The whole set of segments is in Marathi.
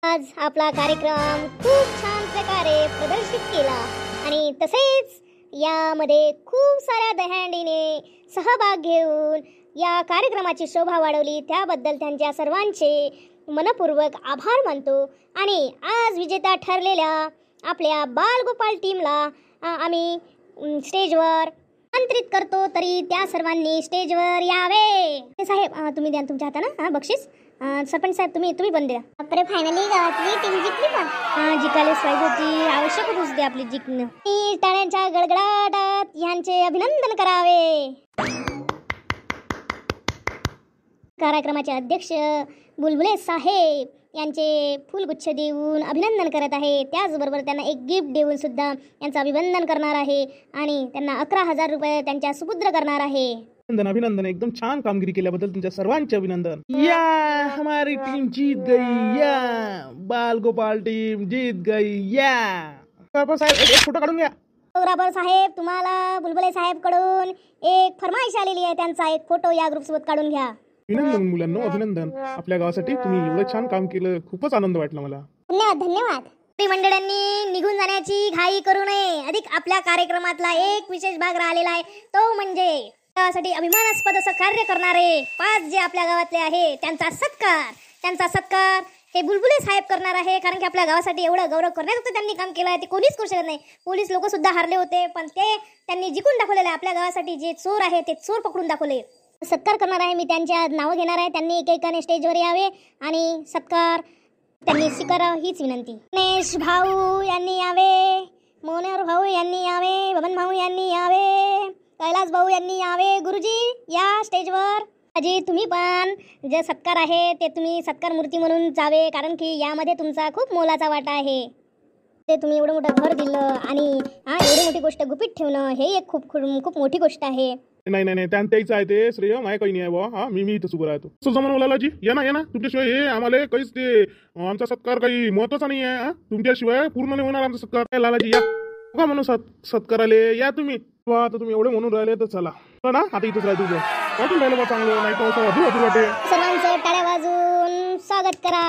आज आपला कार्यक्रम खूप छान प्रकारे प्रदर्शित केला आणि तसेच यामध्ये खूप साऱ्या दहीहंडीने सहभाग घेऊन या कार्यक्रमाची शोभा वाढवली, त्याबद्दल त्यांच्या सर्वांचे मनपूर्वक आभार मानतो। आणि आज विजेता ठरलेल्या आपल्या बालगोपाल टीमला आम्ही स्टेजवर आमंत्रित करतो, तरी त्या सर्वांनी स्टेजवर यावे। साहेब तुम्ही द्या तुमच्या हाताने बक्षीस। सरपंच साहेब तुम्ही पण द्या। अरे फायनली गावातली टीम जिंकली पण जिंकायलाच पाहिजे होती, आवश्यक होती आपली जिंकणं। टाळ्यांच्या गडगडाटात यांचे अभिनंदन करावे। कार्यक्रमाचे अध्यक्ष बुलबुले साहेब यांचे फुलगुच्छ देऊन अभिनंदन करत आहे, त्याचबरोबर त्यांना एक गिफ्ट देऊन सुद्धा यांचं अभिनंदन करणार आहे आणि त्यांना 11,000 रुपये त्यांच्या सुपुत्र करणार आहे। अभिनंदन, एकदम छान कामगिरी केल्याबद्दल तुमच्या सर्वांचे अभिनंदन। या हमारी टीम जीत गई, या बाल गोपाल टीम जीत गई। या साहेब एक फोटो काढून घ्या। फोटोग्राफर साहेब, तुम्हाला बुलबुले साहेब कडून एक फरमाईश आलेली आहे, त्यांचा एक फोटो या ग्रुप सोबत काढून घ्या। अभिनंदन मुलांनो, अभिनंदन। आपल्या गावासाठी तुम्ही एवढं छान काम केलं, खूपच आनंद वाटला मला। धन्यवाद धन्यवाद। मंडळांनी निघून जाण्याची घाई करू नये, अधिक आपल्या कार्यक्रमातला एक विशेष भाग राहिलेला आहे, तो म्हणजे गावासाठी अभिमानास्पद असं कार्य करणारे 5 जे आपल्या गावातले आहे त्यांचा सत्कार हे बुलबुले साहेब करणार आहे। कारण की आपल्या गावासाठी एवढं गौरव करण्याचं त्यांनी काम केलं आहे, ते कोणीच करू शकत नाही। पोलीस लोक सुद्धा हारले होते, पण ते त्यांनी जिंकून दाखवलेलं आहे। आपल्या गावासाठी जे चोर आहे ते चोर पकडून दाखवले। सत्कार करणार आहे, मी त्यांच्या नाव घेणार आहे, त्यांनी एकेकाने स्टेजवर यावे आणि सत्कार त्यांनी स्वीकारावा हीच विनंती। गणेश भाऊ यांनी यावे, मोनर भाऊ यांनी यावे, बबन भाऊ यांनी यावे, कैलास भाऊ यांनी यावे। गुरुजी या स्टेजवर। अजी तुम्ही पण जे सत्कार आहे ते तुम्ही सत्कार मूर्ती म्हणून जावे, कारण की यामध्ये तुमचा खूप मोलाचा वाटा आहे। ते तुम्ही एवढं मोठं घर दिलं आणि एवढी मोठी गोष्ट गुपित ठेवणं हे एक खूप मोठी गोष्ट आहे। नाही त्यांचं आहे ते श्रेय, माझ्या काही नाही आहे बा। मी इथं उभं राहतो। सुजमान लालाजी या ना तुमच्याशिवाय हे आम्हाला काहीच ते आमचा सत्कार काही महत्वाचा नाही आहे। तुमच्याशिवाय पूर्ण नाही होणार आमचा सत्कार। लालाजी या का म्हणून सत्काराले या तुम्ही। आता तुम्ही एवढे म्हणून राहिले तर चला ना, आता इथंच राहतो उभं वाटून राहिलं बा चांगलं, नाही तर अधूर वाटे। सर्वांचं टाळ्या वाजून स्वागत करा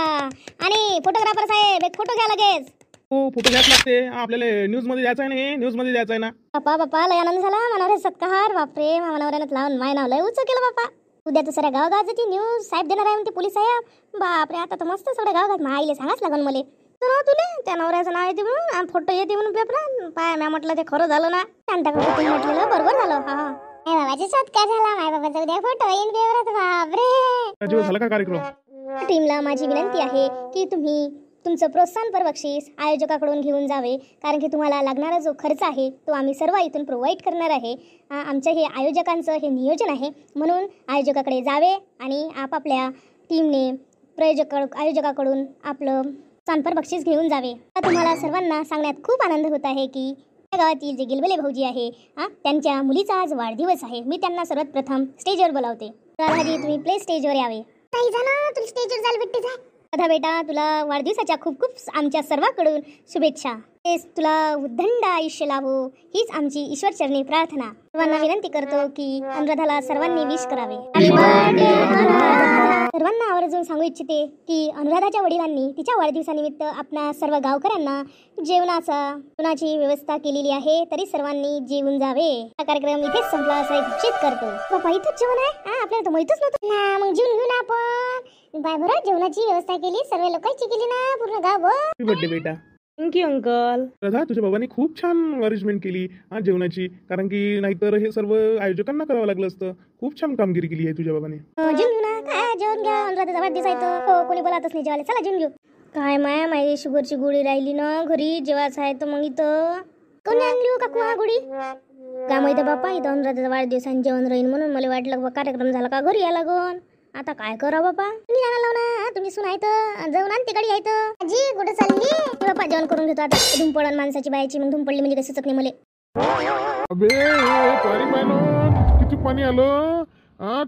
आणि फोटोग्राफर साहेब एक फोटो घ्या लगेच। हो फोटो घ्यायच लागते, आपल्याला न्यूज मध्ये द्यायचं आहे ना, न्यूज मध्ये द्यायचं आहे ना। बापा लय आनंद झाला मनावर सत्कार। बापरे मनावरच लावून माय नाव लय उंच केलं बापा। उद्या तर साऱ्या गावागावाची न्यूज साहेब देणार आहे म्हणते पोलीस साहेब। बापरे आता तर मस्त सगळ्या गावागावात माईले सांगाच लागन मले तुले त्या नवऱ्याचं नाव येते म्हणून फोटो येते म्हणून पेपरात पाय। मी म्हटलं ते खरं झालं ना, त्यांच्याकडे म्हटलेलं बरोबर झालं। हा माय बाबाचा सत्कार झाला, माय बाबाचा उद्या फोटो येईन पेपरात। बापरे झाला का कार्यक्रम। टीमला माझी विनंती आहे की तुम्ही तुमचं प्रोत्साहनपर बक्षीस आयोजकाकडून घेऊन जावे, कारण की तुम्हाला लागणारा जो खर्च आहे तो आम्ही सर्व इथून प्रोव्हाइड करणार आहे। आमचं हे आयोजकांचं हे नियोजन आहे, म्हणून आयोजकाकडे जावे आणि आपापल्या टीमने आयोजकाकडून आपलं प्रोत्साहनपर बक्षीस घेऊन जावे। तुम्हाला सर्वांना सांगण्यात खूप आनंद होत आहे की या गावातील जे गिलबले भाऊजी आहे त्यांच्या मुलीचा आज वाढदिवस आहे। मी त्यांना सर्वात प्रथम स्टेजवर बोलावते। राधाजी तुम्ही प्ले स्टेजवर यावे। काही जण तुला स्टेजवर जायला भेटते जा। राधा बेटा तुला वाढदिवसाच्या खूप आमच्या सर्वांकडून शुभेच्छा। तेच तुला उद्दंड आयुष्य लाभो हीच आमची ईश्वर चरणी प्रार्थना। सर्वांना विनंती करतो की अनुराधाला सर्वांनी विश करावे। सर्वांना आवर्जून सांगू इच्छिते की अनुराधाच्या वडिलांनी तिच्या वाढदिवसानिमित्त आपणा सर्व गावकऱ्यांना जेवणाची व्यवस्था केलेली आहे, तरी सर्वांनी जेवून जावे। हा कार्यक्रम इथेच संपला असं घोषित करतो। बाबा इथंच जेवण आहे, आपल्याला तर माहितच नव्हतं ना, मग जेवून घेऊ ना आपण। बाय बरं जेवणाची व्यवस्था केली, सर्व लोकांची केली ना, पूर्ण गावभर। बर्थडे बेटा। Thank you uncle. राधा तुझ्या बाबांनी खूप छान अरेंजमेंट केली जेवणाची, कारण की नाहीतर हे सर्व आयोजकांना करावं लागलं असतं। खूप छान कामगिरी केली आहे तुझ्या बाबांनी। जेवून घेऊ ना, काय जेवण घ्या, अनुराधाचा वाढदिवस आहे तर कोणी बोलातच नाही जेवायला, चला जेवून घेऊ। काय माझी शुगरची गोळी राहिली ना घरी, जेवायचं आहे तर मग इथं कोणी आणली हो काकू हा गोळी। काय माहिती बाप्पा, इथं अनुराधाचा वाढदिवस आणि जेवण राहील म्हणून मला वाटलं कार्यक्रम झाला का घरी या लागून। आता काय करा बापा, मी जाणार लावू ना, तुम्ही सुन आहे जाऊन आणते गाडी आहे तर। आजी कुठे चालली। बापा जेवण करून घेतो आता, धूम पडन माणसाची बायाची, मग धूम पडली म्हणजे काही सुचत नाही मला। अबे सॉरी बायनो, किती पाणी आलं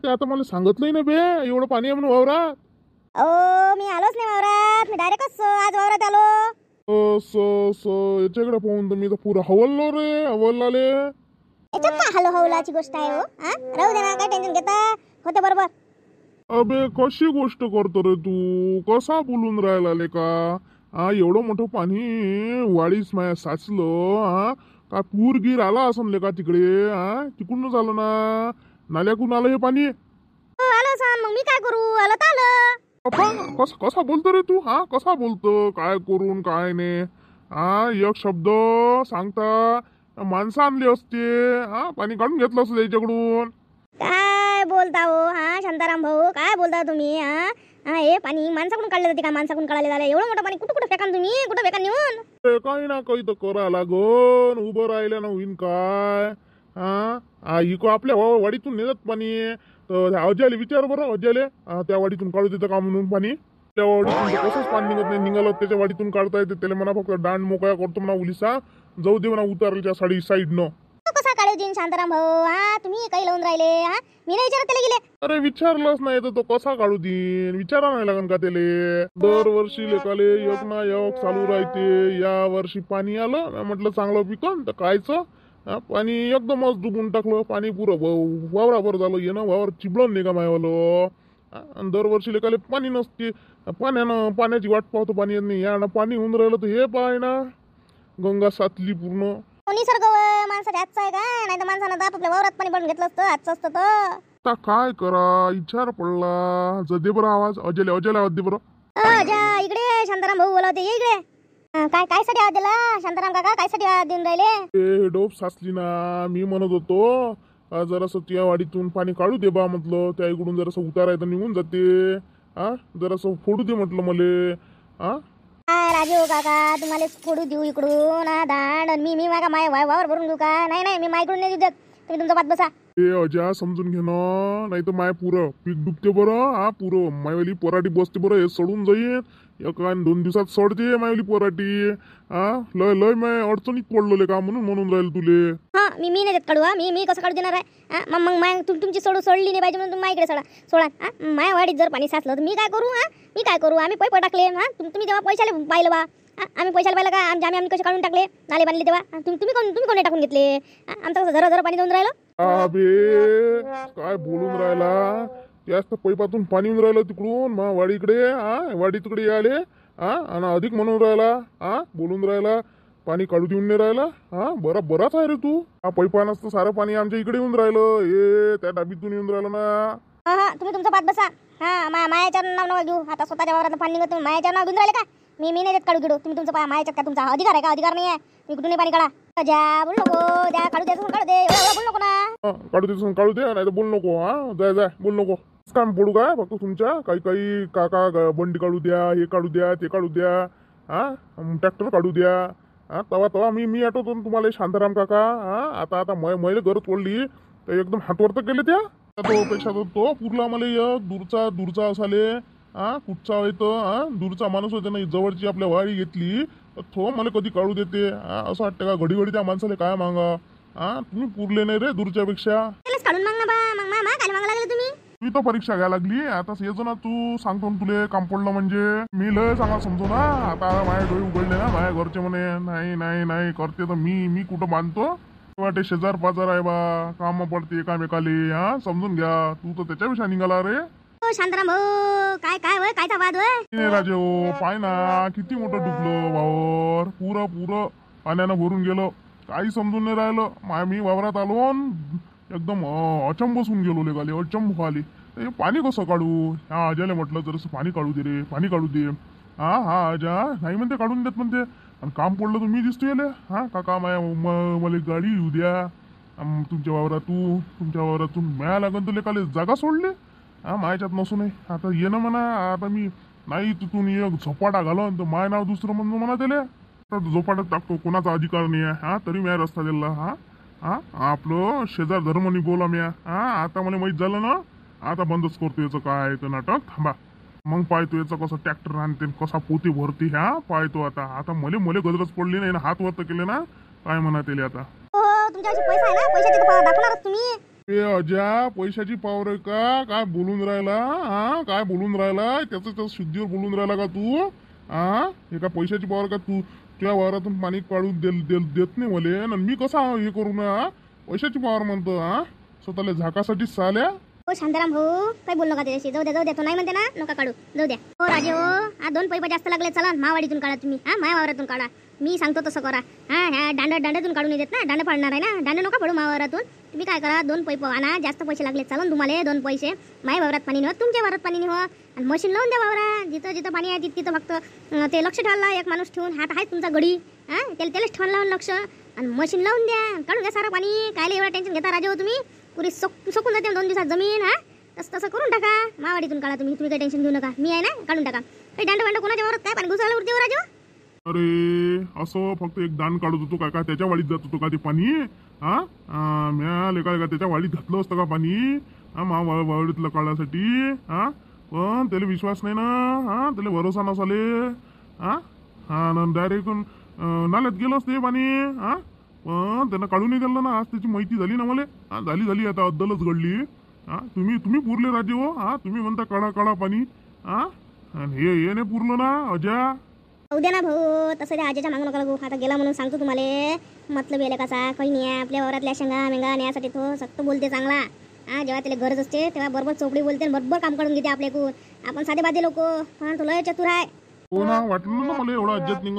ते आता मला सांगितलंय ना बे, एवढं पाणी आहे म्हणून वावरात। मी आलोच नाही वावरात, मी डायरेक्टच आज वावरात आलो। याच्याकडे पाहून तर मी तर पुरा हवललो रे, हवललाले। याच्यात काय हलो हवलाची गोष्ट आहे हो। राहू दे ना, काय टेन्शन घेता, होते बरोबर। अबे कशी गोष्ट करतो रे तू, कसा बोलून राहिला लेका? एवढं मोठं पाणी वाडीस माया साचलं, का पूर गिर आला असं लेका तिकडे? तिकडून आलं ना, नाल्याकडून आलं हे पाणी? हो, आलं सांग, मग मी काय करू? आलं तर आलं. अप्पा, कसा बोलतो रे तू? कसा बोलतो? काय करून काय नाही? एक शब्द सांगता माणसं आणली असते, पाणी काढून घेतलं असतं त्याच्याकडून. काय बोलता हो शांताराम भाऊ, काय बोलता तुम्ही? हे पाणी माणसाकडून काढले जाते का? माणसाकडून काढले झाले एवढं मोठं पाणी कुठं कुठं फेकान तुम्ही? कुठं फेकान नेऊन? काही ना काही तर करा लागन, उभं राहिल्यानं होईन काय? इको आपल्या वाडीतून नेतात पाणी, तर अजयाले विचार बरं, अजयाले त्या वाडीतून काढू देतं का म्हणून पाणी? त्या वाडीतून कसंच पाणी निघत नाही, निघालं त्याच्या वाडीतून काढता येते त्याला म्हणा, फक्त दांड मोकळा करतो म्हणा उलिसा, जाऊ दे म्हणा उतारच्या साईडनं. तो कसा काढू देईन शांताराम भाऊ? तुम्ही काही लावून राहिले? मी नाही विचारत त्याला गेले. अरे विचारलंच नाही तर तो कसा काढू देईन? विचारा नाही लागन का त्याले? दरवर्षी लेकाले एक ना एक चालू राहते, या वर्षी पाणी आलं, मी म्हटलं चांगलं पिकन तर कायचं, पाणी एकदमच डुबून टाकलं, पाणी पुरं वावरावर झालं, येणं वावर चिबळण नाही का मायवालं. आणि दरवर्षी लेकाले पाणी नसते, पाण्याची वाट पाहतो, पाणी येत नाही, यानं पाणी होऊन राहिलं तर हे पाय ना, गंगा साचली पूर्ण. निसर्ग माणसाच्या हातचा आहे का? नाही तर माणसानं तर आपल्या वावरात पाणी पडून घेतलं असतं, हातचं असतं तर. आता काय करा, विचार पडला. दे बरं आवाज, अजयला आवाज दे बरं. जा इकडे, शांताराम भाऊ बोलावते, ये इकडे. काय साठी आवाज दिला शांताराम काका? काय साठी आवाज देऊन राहिले? हे डोप साचली ना, मी म्हणत होतो जरासं त्या वाडीतून पाणी काढू दे बा म्हटलं, त्या इकडून जरासं उतारायचं निघून जाते, जरासं फोडू दे म्हटलं मले. राजीव काका, तुम्हाला फोडू देऊ इकडून दांड, आणि मी मागा वावर भरून घेऊ का? नाही, मी मायकडून नाही देऊ देत, तुम्ही तुमचा पात बसा. हे अजा समजून घे ना, नाही तर माय पुरं पीक डुबते बरं, पुरं मायवाली पराठी बसते बरं, हे सोडून जाईन एक आणि 2 दिवसात सोडते मायवाली पराठी. लय माय अडचणीत पडलो का म्हणून राहील तुले. मी नाही देत काढू. मी कसं काढू देणार आहे? मग माय तुमची सोडली नाही पाहिजे म्हणून तुम्ही माझ्याकडे सोडा. माय वाडीत जर पाणी साचलं तर मी काय करू? आम्ही पैसे टाकले, तुम्ही तेव्हा पैशाला पाहिलं बा. आम्ही पैशाला पाहिलं का? आम्ही कसे काढून टाकले, नाले बांधले तेव्हा? तुम्ही कोणी टाकून घेतले? आमचं कसं झरा पाणी देऊन राहिलं. अबे काय बोलून राहिला? त्याच तर पैपातून पाणी येऊन राहिलं तिकडून वाडीकडे, वाडी तिकडे आले, आणि अधिक म्हणून राहिला, बोलून राहिला पाणी काढू देऊन नाही राहिला. बराच आहे रे तू. पैपानच तर सारं पाणी आमच्या इकडे येऊन राहिलं, हे त्या डाबीतून येऊन राहिलं ना. तुम्ही तुमचा पात बसा. मायाच्या नाव नका घेऊ. आता स्वतःच्या वावरात पाणी निघत, तुम्ही मायाच्या नाव घेऊन राहिले का? मी नाही देत काढू गिडू. तुम्ही तुमचं मायाच्यात का? तुमचा अधिकार आहे का? अधिकार नाही आहे. मी कुठून पाणी काढा. ज्या बोल नको, द्या काढू द्यायचं काढू दे, बोल नको ना. काढू दे काढू दे, नाही तर बोल नको. जाय बोल नको. काम पडू काय फक्त तुमच्या? काही काका बंडी काढू द्या, हे काढू द्या, ते काढू द्या, ट्रॅक्टर काढू द्या. तवा मी आठवतो तुम्हाला शांताराम काका. आता मैले गरज पडली तर एकदम हातवर तर केले त्या. तो पेक्षा तो पुरला मला दूरचा असाले, कुठचा होतं, दूरचा माणूस होते ना, जवळची आपल्या वाडी घेतली तर तो मला कधी काढू देते. असं वाटतं का घडी त्या माणसाला काय मागा? तुम्ही पुरले नाही रे दूरच्या पेक्षा. काढून माग ना बा. मग काय मागा लागले तुम्ही? मी तर परीक्षा घ्यायला लागली आता, येतो ना तू, सांगतो ना तुले काम पडलं म्हणजे. मी लय चांगला समजू ना. आता माझ्या डोळे उघडले ना, माझ्या घरचे म्हणे नाही करते तर मी कुठं बांधतो? वाटे शेजार पाजार आहे बा, काम पडते एकामेकाले. समजून घ्या. तू तर त्याच्यापेक्षा निघाला रे. शांताराम भाऊ, काय होय? कायचा वाद होय? राजे हो, पाय ना किती मोठं डुबलं वावर, पुरं पाण्यानं भरून गेलं, काही समजून नाही राहिलं. मी वावरात आलो एकदम अचंबसून गेलो लेगाले, अचंब आली. हे पाणी कसं काढू? अजाला म्हटलं जरासं पाणी काढू दे रे, पाणी काढू दे. अजा नाही म्हणते, काढून देत म्हणते. आणि काम पडलं तर मी दिसतो याले. काका मला गाडी येऊ द्या तुमच्या वावरातून म्या लागन तर लेकाले जागा सोडले. माझ्याच्यात नसू नये. आता ये ना म्हणा. आता मी नाही तिथून एक झोपाटा घालन तर माय नाव दुसरं म्हणून म्हणा त्याला. तर झोपाटात टाकतो, कोणाचा अधिकार नाही आहे. तरी म्या रस्ता दिला. आपलं शेजार धर्मनी बोला म्या. आता मला माहीत झालं ना, आता बंदच करतो याचं काय तर नाटक. थांबा मग पाहतो याचं कसं ट्रॅक्टर आणते, कसा पोते भरते. पाहतो आता मले गजरच पडली नाही ना, हात वरत केले ना, काय म्हणा त्याला आता. तुमच्यापाशी पैसा आहे ना, पैशाची दाखवणारच तुम्ही. ए अजा पैशाची पावर आहे का? काय बोलून राहिला? काय बोलून राहिला? त्याचं शुद्धीवर बोलून राहिला का तू? हे का पैशाची पावर का? तू तुझ्या वावरातून पाणी काढून देत नाही मले, मी कसा हे करू ना? पैशाची पावर म्हणतो. स्वतःला झाकासाठी साल्या. हो शांताराम भाऊ काही बोल नका त्याच्याशी. जाऊ द्या तो नाही म्हणते ना, नका काढू, जाऊ द्या. हो राजे हो, हा 2 पैसे जास्त लागले चला मावाडीतून काढा तुम्ही. हा माया वावरातून काढा, मी सांगतो तसं करा. हा ह्या दांड्यातून काढून येतात ना, दांड फाडणार आहे ना, दांड नका फाडू मावावरातून. तुम्ही काय करा, 2 पैसे आणा, जास्त पैसे लागले चालन तुम्हाला. 2 पैसे माया वावरात पाणी नाही होत, तुमच्या वावरात पाणी नाही होत. आणि मशीन लावून द्या वावरात, जिथं जिथं पाणी आहे तिथं फक्त ते लक्ष ठेवायला एक माणूस ठेवून. हात आहे तुमचा गडी, हा त्यालाच ठेवायला लावून लक्ष. आणि मशीन लावून द्या, काढून द्या सारं पाणी. कायले एवढं टेन्शन घेता राजा हो तुम्ही? पुरी सोकून जाते 2 दिवसात जमीन. हा तसं करून टाका, मावाडीतून काढा तुम्ही काही टेन्शन घेऊ नका. मी आहे ना, काढून टाका. काही दांड कोणाच्या वावरात काय पाणी घुसायला उरते राजा? अरे असं फक्त एक दान काढत होतो काय त्याच्या वाडीत जात होतो का ते पाणी? हा म्या लेका त्याच्या वाडीत घातलं असतं का पाणी? हा वाडीतलं काढण्यासाठी. हा पण त्याला विश्वास नाही ना, हा त्याला भरोसा नसाले. हा डायरेक्ट नाल्यात गेलं असते पाणी. हा पण त्यांना काढूनही दिलं ना. आज त्याची माहिती झाली ना मला. हा झाली आता अद्दलच घडली. हा तुम्ही पुरले राजे हो. हा तुम्ही म्हणता काढा पाणी. हा हे नाही पुरलं ना अजा. उद्या ना भाऊ, तसं त्या आजीच्या मागू नका लागू. आता गेला म्हणून सांगतो तुम्हाला, मतलब येले कसा काही नाही. आपल्या वावरातल्या शेंगा मेंगा नेण्यासाठी तो सक्त बोलते चांगला. हा जेव्हा त्याला गरज असते तेव्हा बरोबर चोपडी बोलते, बरोबर काम करून घेते आपल्याकडून. आपण साधे बाधे लोक, पण तो लय चतुर आहे. हो ना, वाटलं ना मला एवढा अज्जत निघ.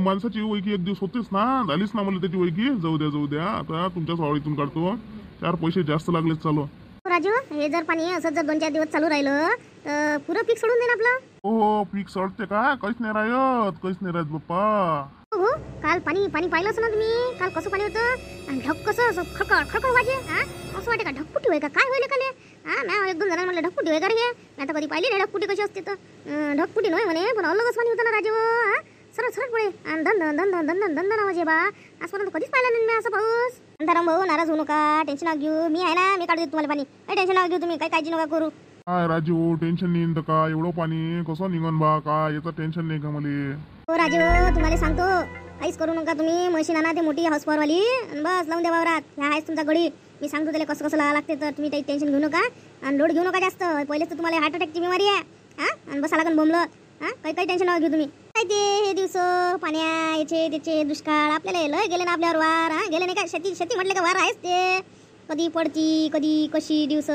माणसाची ओळखी एक दिवस होतेच ना, झालीच ना मला त्याची ओळखी. जाऊ द्या आता तुमच्या सावळीतून काढतो. 4 पैसे जास्त लागलेच चालू. राजू, हे जर पाणी असं जर 2-4 दिवस चालू राहिलं तर पुरं पीक सोडून देईन आपलं. हो पीक सडते का? काहीच नाही राहत बाप्पा. हो काल पाणी पाहिलंच ना तुम्ही? काल कसं पाणी होतं, आणि ढग कसं असं खडखड वाजे. हा असं वाटे का ढगपुटी होय का काय होईल काले? हा ना 1-2 जणांना म्हणलं ढगपुटी होय का रे? मी आता कधी पाहिली नाही ढगपुटी कशी असते. तर ढगपुटी नव्हे म्हणे, पण अलगच पाणी होतं ना राजे. हा सरळ पुढे आणि धन आवाज बा. आजपर्यंत कधीच पाहिलं नाही मी असं पाऊस. अंधाराम भाऊ नाराज होऊ नका, टेन्शन नका घेऊ. मी आहे ना, मी काढू देतो तुम्हाला पाणी. काही टेन्शन नका घेऊ तुम्ही, काही काळजी नका करू. काय राजू टेन्शन नाही का? एवढं पाणी कसं निघन बा? काय याचं टेन्शन नाही का मला? हो राजू, तुम्हाला सांगतो काहीच करू नका तुम्ही. मशीन आणा ते मोठी हाऊसपावरवाली, बस लावून द्या वावरात. ह्या आहेच तुमचा गडी. मी सांगतो त्याला कसं लावा लागते, तर तुम्ही काही टेन्शन घेऊ नका आणि लोड घेऊ नका जास्त. पहिलेच तर तुम्हाला हार्ट अटॅकची बिमारी आहे. हा आणि बसा लागून बोंबलं. हा काही टेन्शन नका घेऊ तुम्ही. काय ते हे दिवस पाण्या याचे त्याचे दुष्काळ आपल्याला लय गेले ना आपल्यावर वार. हा गेले नाही का? शेती म्हटले का वार आहेच ते. कधी पडती कधी कशी दिवस,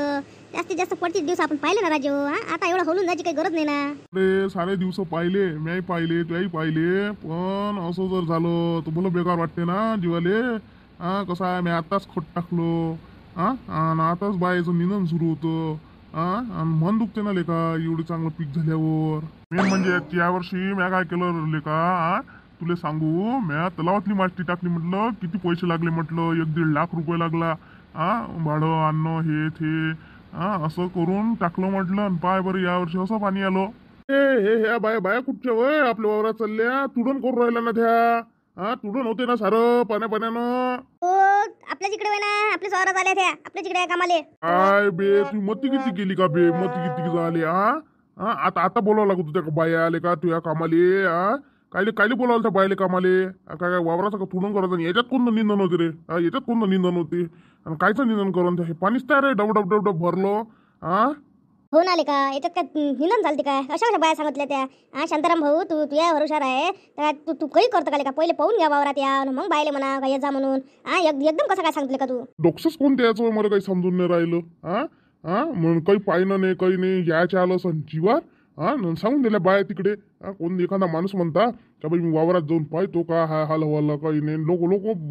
जास्तीत जास्त पडती दिवस आपण पाहिले ना राजू. हा आता एवढं हलून जायची काही गरज नाही ना. अरे सारे दिवस पाहिले, मी पाहिले त्याही पाहिले. पण असं जर झालं तर मला बेकार वाटते ना जीवाले. हा कसं आहे, मी आताच खत टाकलो. हा आणि आताच बायाचं निधन सुरू होतं. हा आणि मन दुखते ना लेका एवढं चांगलं पीक झाल्यावर. मेन म्हणजे यावर्षी मी काय केलं लेका, हा तुला सांगू, मी तलावातली माती टाकली. म्हटलं किती पैसे लागले, म्हटलं 1-1.5 लाख रुपये लागला. हा भाडं आणणं हे ते. हा असं करून टाकलं म्हटलं, आणि पाय बरं यावर्षी असं पाणी आलं. हे ह्या बाया कुठच्या वय आपल्या वावरात चालल्या? तुडून करून राहिला ना त्या. हा तुडून होते ना सारं पाण्यानं. हो आपल्या जिकडे ना, आपल्या स्वारात आल्या त्या आपल्या जिकडे कामाले. काय बे तू मती किती केली का बे? मती किती झाली? हा आता बोलावं लागत तुझ्या बाया आले का तुझ्या कामाले? हा कायले बोलावलं त्या बायले कामाले? काय वावराचं का तुडून करायचं? याच्यात कोणतं निंदन होते रे? याच्यात कोणतं निंदन होते? आणि कायचं निंदन करून हे पाणीच तयार आहे डब भरलो. हा हो ना लेका, याच्यात काय निधन झालते काय? अशा बाया सांगितल्या त्या. हा शांताराम भाऊ, तू या हुशार आहे तर तू काही करतो का लेका? पहिले पाहून घ्या वावरात या, मग बायले म्हणा का ये जा म्हणून. हा एकदम कसं काय सांगितलं का तू? डोक्सच कोण द्यायचं मला काही समजून नाही राहिलं. म्हणून काही पाहिलं नाही काही नाही, यायच्या आलं सण जीवार. सांगून दिल्या बाया तिकडे. कोण एखादा माणूस म्हणता का बाई मी वावरात जाऊन पाहतो का हा हाल हवाला काही नाही. लोक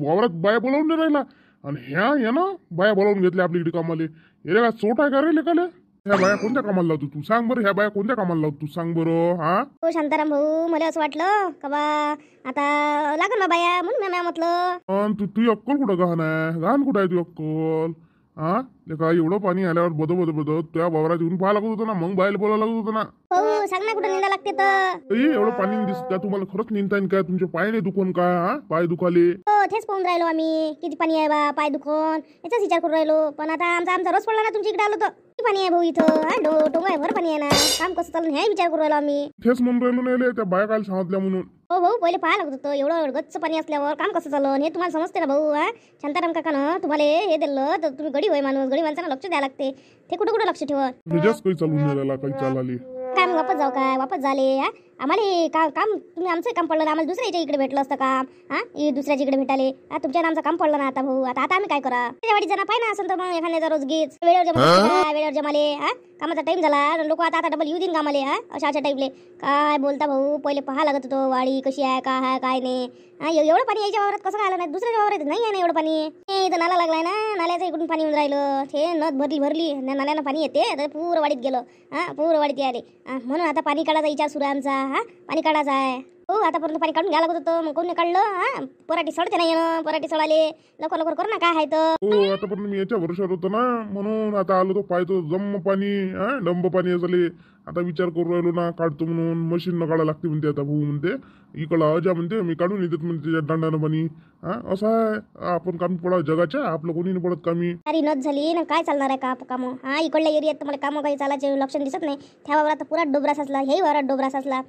वावरात बाया बोलावून नाही राहिला, आणि ह्या ना बाया बोलावून घेतल्या आपल्या इकडे कामाले. हे काय चोट आहे का रे लेकाले? ह्या बाया कोणत्या कामाला लावतो तू सांग बरं? ह्या बाया कोणत्या कामाला लावतो तू सांग बरं? हा हो शांताराम भाऊ, मला असं वाटलं का बा आता लागन ना बाया, म्हणून मी म्हटलं. पण तुझी अक्कल कुठं गहाण आहे? गहाण कुठं आहे तुझी अक्कल? का एवढं पाणी आल्यावर बद त्या वावरात येऊन पाहायला लागत होतं ना, मग बायला बोलायला लागत होतं ना. हो सांग ना कुठं निंदा लागते तर. एवढं पाणी दिसत का तुम्हाला? खरंच निंदता येईल काय? तुमचे पाय नाही दुखून काय? पाय दुखाले? हो तेच पाहून राहिलो आम्ही, किती पाणी आहे बा, पाय दुखून याचाच विचार करून राहिलो. पण आता आमचा रोज पडला ना तुमच्या इकडे आलो तर किती पाणी आहे भाऊ इथं. डोंगर भर पाणी आहे ना, काम कसं चालून हे विचार करून राहिलो आम्ही. तेच म्हणून राहिलो नाही त्या बाया काय सांगितल्या म्हणून. हो भाऊ, पहिले पाहायला लागत होतं एवढं गच्च पाणी असल्यावर काम कसं चाललं हे तुम्हाला समजते ना भाऊ. शांताराम काकानं तुम्हाला हे दिलं तर तुम्ही गडी होय माणूस, गडी माणसाला लक्ष द्यायला लागते. ते कुठं लक्ष ठेवत? काही चालून राहिला काही चालली काय मग वापस जाऊ काय? वापस झाले आम्हाला हे काम तुम्ही आमचं काम पडलं ना, आम्हाला दुसऱ्याच्या इकडे भेटलं असतं काम. हे दुसऱ्याच्या इकडे भेटाले तुमच्या आमचं काम पडलं ना आता भाऊ. आता आम्ही काय करा? त्याच्या वाडी जण पाहिजे असेल तर मग एखाद्याचा रोज गीत वेळेवर वेळेवर जमाले. कामाचा टाइम झाला, लोक आता डबल येऊ देईन कामाले. अशा टाईपले काय बोलता भाऊ? पहिले पहा लागत होतो वाडी कशी आहे, काय आहे काय नाही. एवढं पाणी यायच्या वावरात कसं काय आलं नाही? दुसऱ्याच्या वावरात नाही आहे ना एवढं पाणी. इथं नाला लागलाय ना, नाल्याचं इकडून पाणी येऊन राहिलं. ते नद भरली नाल्यानं पाणी येते तर पूर वाडीत गेलं. पूर वाडीत आले म्हणून आता पाणी काढायचा विचार सुरू आहे आमचा. पाणी काढायचा आहे हो. आतापर्यंत पाणी काढून घ्यायला लागत होतं, मग कोणी काढलं? पराठी सडते नाही येणं, पराठी सडाले लवकर लवकर कर ना. काय आहे तर हो आतापर्यंत मी याच्या वर्षात होतो ना, म्हणून आता आलो तो पाहतो जम्म पाणी डंब पाणी झाले. आता विचार करू राहिलो ना काढतो म्हणून. मशीन न काढायला लागते म्हणते आता भाऊ म्हणते. इकडं अजा म्हणते मी काढून येतात म्हणते त्याच्या दांडानं पाणी. असं आहे आपण काम पडा जगाच्या, आपलं कोणी नाही पडत कामी. अरे नद झाली ना, काय चालणार आहे कामं? इकडल्या एरियात तर मला कामं काही चालायचे लक्षण दिसत नाही. त्या वावरात पुरा डोबरा साचला, हेही वावरात डोबरा साचला.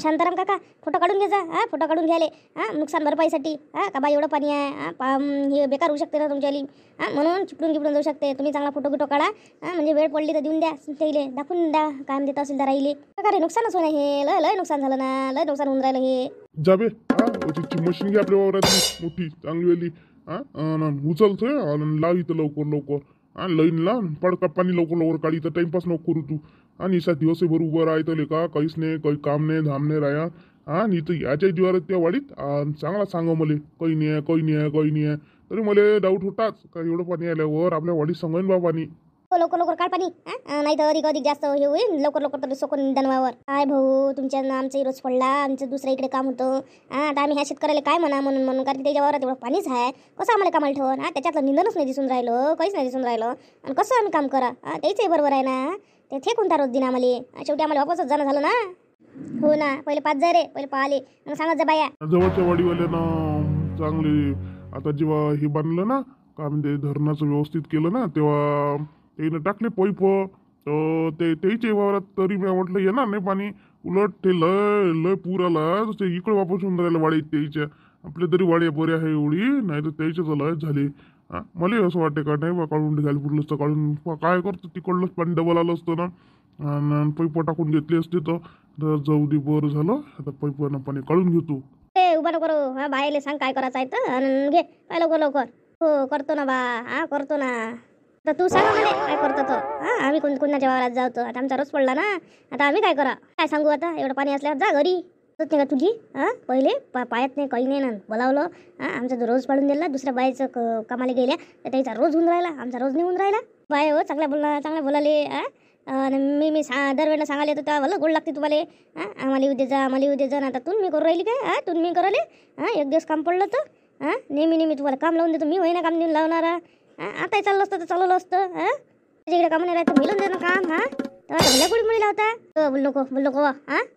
शांताराम काका फोटो काढून घ्यायचा. फोटो काढून घ्यायले नुकसान भरपाईसाठी. का बा एवढं पाणी आहे, हे बेकार होऊ शकते ना तुमच्याली. म्हणून चिपडून जाऊ शकते. तुम्ही चांगला फोटो काढा, म्हणजे वेळ पडली तर देऊन द्या त्याला, दाखवून द्या काय म्हणते तहसीलदार राहिली. अरे नुकसानच होणं हे. लय नुकसान झालं ना, लय नुकसान होऊन राहिलं हे. जाबे तिची मशीन घे आपल्या वावरात मोठी चांगली वाली. उचलतोय लाव इथं लवकर लाईन ला पडका पाणी लवकर काढी तर टाइमपास नको करू तू. आणि सा दिवस भर उभं राहतं का? काहीच नाही, काही काम नाही धाम नाही राया. आणि इथं याच्या जीवावर त्या वाडीत चांगला सांगा मला काही नाही आहे. तरी मला डाऊट होताच का एवढं पाणी आल्यावर आपल्या वाडीत सांगेन बा पाणी. लवकर काढ पाणी. नाही तर अधिक जास्त हे होईल. लवकर तर सोकून दनवावर. काय भाऊ तुमच्या आमचाही रोज पडला, आमचं दुसऱ्या इकडे काम होतं. आता आम्ही ह्या शेतकऱ्याला काय म्हणून कारण त्याच्या वावरात एवढं पाणीच आहे. कसं आम्हाला कामाला ठेवून? त्याच्यातलं निंदनच नाही दिसून राहिलं, काहीच नाही दिसून राहिलं. आणि कसं आम्ही काम करा? त्याचंही बरोबर आहे ना. ते कोणता रोज दिन आम्हाला? शेवटी आम्हाला वापसच जाणं झालं ना. हो ना, पहिले 5 जाय रे, पहिले पाहिले मग सांगत जा बाया. जवळच्या वाडीवाल्यानं चांगले आता जेव्हा हे बांधलं ना का म्हणजे धरणाचं व्यवस्थित केलं ना, तेव्हा त्यानं टाकले पैप. तर त्याच्या वावरात तरी मी म्हटलं येणार नाही पाणी. उलट ते लय पूर आला ते इकडे वापस होऊन राहिलं वाडीत त्याच्या. आपल्या तरी वाड्या बऱ्या आहे एवढी, नाही तर त्याच्या तर लयच झाले. मला असं वाटते का नाही बा काढून घ्यायला पुरलं असतं. काढून काय करतो तिकडलंच पाणी डबल आलं असतं ना. आणि पैप टाकून घेतले असते तर जाऊ दे बरं झालं. आता पैपानं पाणी काढून घेतो. उभा नको करू. बायले सांग काय करायचं आहे तर घे काय लवकर. हो करतो ना बा. करतो ना. तर तू सांग मला काय करतो तो. आम्ही कोणाच्या वावरात जातो? आता आमचा रोज पडला ना, आता आम्ही काय करा? काय सांगू आता? एवढं पाणी असल्यावर जा घरी. नाही का तुझी पहिले पायात नाही काही नाही ना बोलावलं. आमचा रोज पाडून दिला. दुसऱ्या बाईचं कामाला गेल्या तर त्याचा रोज होऊन राहिला, आमचा रोज नाही होऊन राहिला. बाय हो चांगल्या बोलाले. मी दरवेळेला सांगायला येतो तेव्हा भलं गोड लागते तुम्हाला. आम्हाला येऊ दे जा. आता तुम्ही करू राहिली काय? तुम्ही करायले. एक दिवस काम पडलं तर नेहमी तुम्हाला काम लावून देतो. मी होईना काम देऊन लावणारा. आताही चाललं असतं तर चालवलं असतं. तिकडे कामाने राहायचं मिळून दे ना काम. तेव्हा भल्या कुठे मुली लावता? बोल नको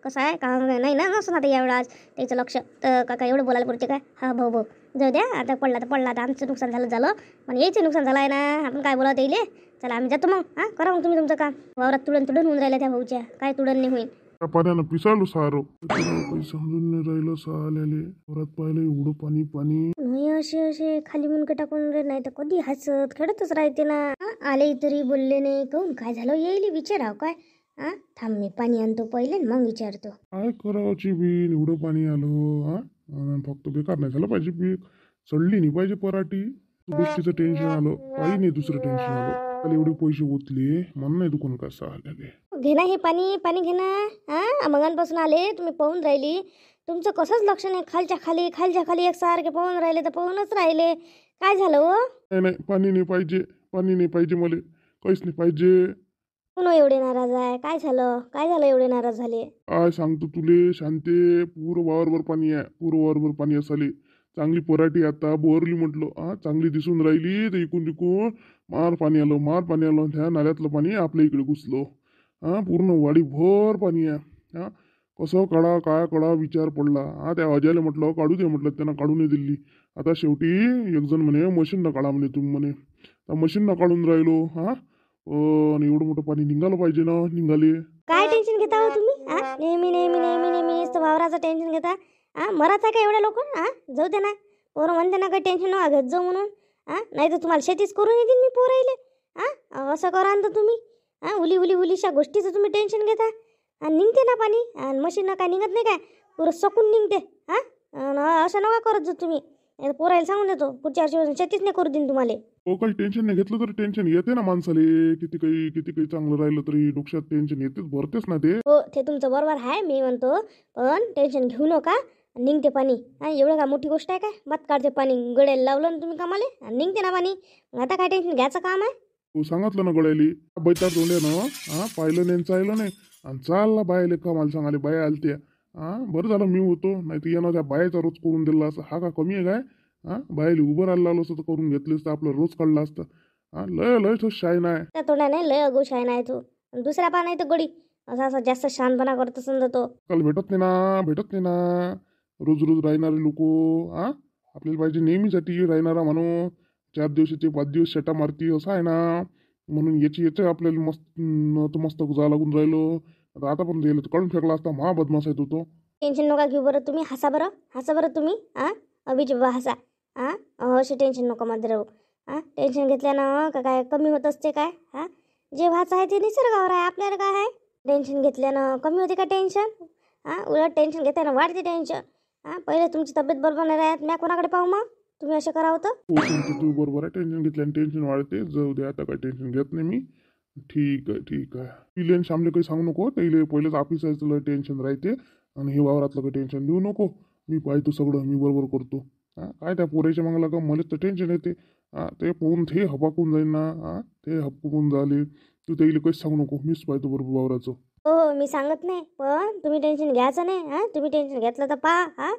कसं आहे का नाही ना नसं आता यावेळेस त्याचं लक्ष. तर काका एवढं बोलायला पुरते काय? भाऊ जाऊ द्या. आता पडला आता आमचं नुकसान झालं पण यायचं नुकसान झालं आहे ना. आपण काय बोलावं येईल. चला आम्ही जातो मग. करा मग तुम्ही तुमचं काम. वावरात तुडन होऊन राहिलं त्या भाऊच्या. काय तुडन नाही होईल. पाण्यानं पिसालो सारो काही समजून नाही राहिलं. आल्याले परत पाहिलं एवढं पाणी नाही असे खाली मुनकं टाकून रे. नाही तर कधी हसत खेळतच राहते ना. आले तरी बोलले नाही. कहून काय झालं येईल विचाराव काय? थांब मी पाणी आणतो पहिले मग विचारतो. काय करावची बीन एवढं पाणी आलं. फक्त बेकार नाही झालं पाहिजे. पीक सडली नाही पाहिजे पराठी. गोष्टीचं टेन्शन आलं, काही नाही दुसरं टेन्शन आलं. एवढे पैसे ओतले मन नाही दुकान कसं आलेले. घे ना हे पाणी घे ना. मगांपासून आले तुम्ही पाहून राहिली. तुमचं कसंच लक्ष नाही. खालच्या खाली एकसारखे पाहून राहिले तर पाहूनच राहिले. काय झालं हो? नाही पाणी नाही पाहिजे मला. काहीच नाही पाहिजे. कोण एवढे नाराज आहे? काय झालं एवढे नाराज झाले? काय सांगतो तुले शांते. पूर वावरभर पाणी आहे. पूर वावरभर पाणी असाले. चांगली पराठी आता बोरली म्हटलं. चांगली दिसून राहिली तर इकून तिकून मार पाणी आलं. त्या नाल्यातलं पाणी आपल्या इकडे घुसलं. पूर्ण वाडी भर पाणी आहे. कसं काढा काय काढा विचार पडला. त्या अजयला म्हटलं काढू दे म्हटलं. त्यांना काढू नाही दिली. आता शेवटी एक जण म्हणे मशीन न काढा म्हणे तुम्ही म्हणे. त्या मशीन न काढून राहिलो. एवढं मोठं पाणी निघालं पाहिजे ना. निघाले. काय टेन्शन घेता हो तुम्ही? नेहमी वावराचं टेन्शन घेता. मराचा काय एवढ्या लोक? जाऊ दे ना. पोरं म्हणते ना काही टेन्शन न घेत जाऊ म्हणून. नाही तर तुम्हाला शेतीच करून येतील मी पोरायले. असं करा ना तुम्ही. उलीशा गोष्टीचं तुम्ही टेन्शन घेता. आणि निघते ना पाणी, आणि मशीननं काय निघत नाही काय, पुरं सकून निघते. असं नका करत जा तुम्ही. पोरायला सांगून देतो, पुढच्या वर्षी शेतीच नाही करू देईन तुम्हाला. हो, काही टेन्शन नाही घेतलं तरी टेन्शन येते ना माणसाले. किती काही चांगलं राहिलं तरी डोक्यात टेन्शन येतेच, भरतेच ना ते. हो, ते तुमचं बरोबर आहे, मी म्हणतो. पण टेन्शन घेऊ नका, निघते पाणी. एवढं का मोठी गोष्ट आहे काय, मत काढते पाणी, गड्याला लावलं ना तुम्ही कामाले, आणि निघते ना पाणी. मग आता काय टेन्शन घ्यायचं काम आहे. तू सांगितलं ना गड्याली, बैता तोंड्यानं पाहिलं नाही चाललं नाही, आणि चालला बायाले कामाला सांगाले, बाया आलत्या. बरं झालं मी होतो, नाही तर येणं त्या बायाचा रोज करून दिला असं. हा का कमी आहे काय? बायाले उभं राहायला लावलं असतं तर करून घेतलं असतं, आपलं रोज काढला असतं. लय लय तो शाईन आहे. त्या तोंडाने लय अगोश आहे नाही तू. दुसऱ्या पाना तर गडी असा जास्त शानपणा करतो समजा तो. काल भेटत नाही ना रोज रोज राहणारे लोक. आपल्याला पाहिजे नेहमीसाठी राहणारा म्हणून. 4 दिवसाचे 5 दिवस शेटा मारती असं आहे ना. म्हणून याचं आपल्याला मस्त जा लागून राहिलो. आता पण दिलं काढून फेकला असता, महा बदमाश आहे तो. टेन्शन नका घेऊ बरं तुम्ही. हसा बरं तुम्ही. अभिजी बाबा हसा. असे टेन्शन नको मध्ये राहू. टेन्शन घेतल्यानं का काय कमी होत असते काय? जे व्हायचं आहे ते निसर्गावर आहे, आपल्याला काय आहे. टेन्शन घेतल्यानं कमी होते का टेन्शन? उलट टेन्शन घेताना वाढते टेन्शन. पहिले तुमची तब्येत बरोबर नाही राहत, मी कोणाकडे पाहू मग? तुम्ही असं करा होतं. हो सांगतो तू बरोबर आहे. टेन्शन घेतल्याने टेन्शन वाढते. जाऊ दे, आता काय टेन्शन घेत नाही मी. ठीक आहे. पिले आणि श्यामले काही सांगू नको. त्याला पहिलेच ऑफिस आहे, टेन्शन राहते. आणि हे वावरातलं काही टेन्शन देऊ नको. मी पाहतो सगळं, मी बरोबर करतो. काय त्या पोराच्या मागला का मला तर टेन्शन येते. ते पोहून ते हपाकून जाईन ना. ते हपकून झाले. तू त्याला काहीच सांगू नको, मीच पाहतो बरोबर वावराचं. हो, मी सांगत नाही, पण तुम्ही टेन्शन घ्यायचं नाही. तुम्ही टेन्शन घेतलं तर पहा.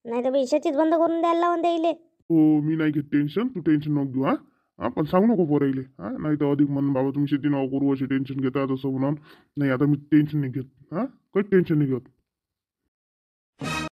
नाही तर मी शेतीच बंद करून द्यायला लावून द्यायले. हो, मी नाही घेत टेन्शन. तू टेन्शन नको घेऊ. पण सांगू नको पोरायले. नाही तर अधिक म्हण बाबा तुम्ही शेती नको करू, अशी टेन्शन घेता तसं म्हणून. नाही, आता मी टेन्शन नाही घेत. काही टेन्शन नाही घेत.